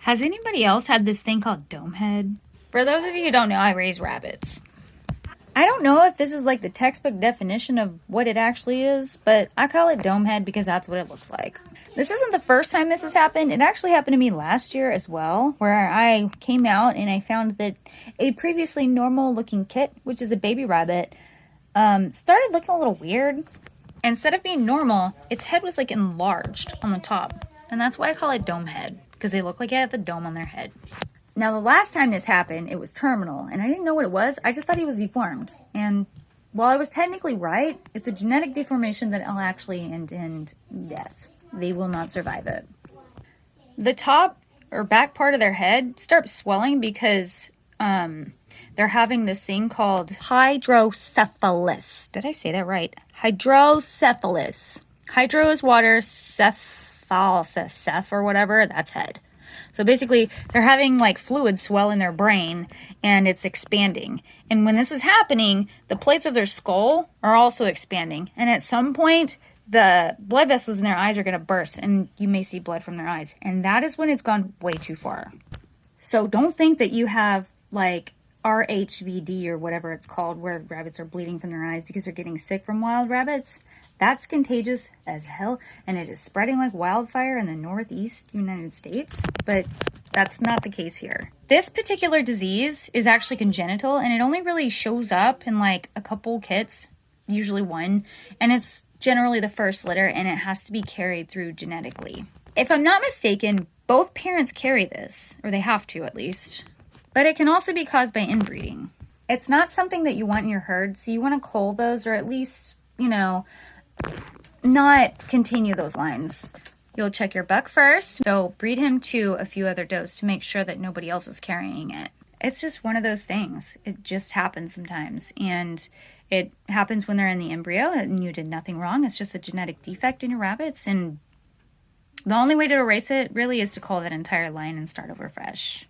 Has anybody else had this thing called dome head? For those of you who don't know, I raise rabbits. I don't know if this is like the textbook definition of what it actually is, but I call it dome head because that's what it looks like. This isn't the first time this has happened. It actually happened to me last year as well, where I came out and I found that a previously normal looking kit, which is a baby rabbit, started looking a little weird. Instead of being normal, its head was like enlarged on the top. And that's why I call it dome head, because they look like they have a dome on their head. Now, the last time this happened, it was terminal, and I didn't know what it was. I just thought he was deformed. And while I was technically right, it's a genetic deformation that will actually end in death. They will not survive it. The top or back part of their head starts swelling because they're having this thing called hydrocephalus. Did I say that right? Hydrocephalus. Hydro is water, ceph or whatever, that's head. So basically, they're having like fluid swell in their brain and it's expanding. And when this is happening, the plates of their skull are also expanding. And at some point, the blood vessels in their eyes are going to burst and you may see blood from their eyes. And that is when it's gone way too far. So don't think that you have like RHVD or whatever it's called, where rabbits are bleeding from their eyes because they're getting sick from wild rabbits. That's contagious as hell, and it is spreading like wildfire in the Northeast United States, but that's not the case here. This particular disease is actually congenital, and it only really shows up in like a couple kits, usually one, and it's generally the first litter, and it has to be carried through genetically. If I'm not mistaken, both parents carry this, or they have to at least, but it can also be caused by inbreeding. It's not something that you want in your herd, so you want to cull those, or at least, not continue those lines. You'll check your buck first, so breed him to a few other does to make sure that nobody else is carrying it. It's just one of those things. It just happens sometimes, and it happens when they're in the embryo and you did nothing wrong. It's just a genetic defect in your rabbits, and the only way to erase it really is to cull that entire line and start over fresh.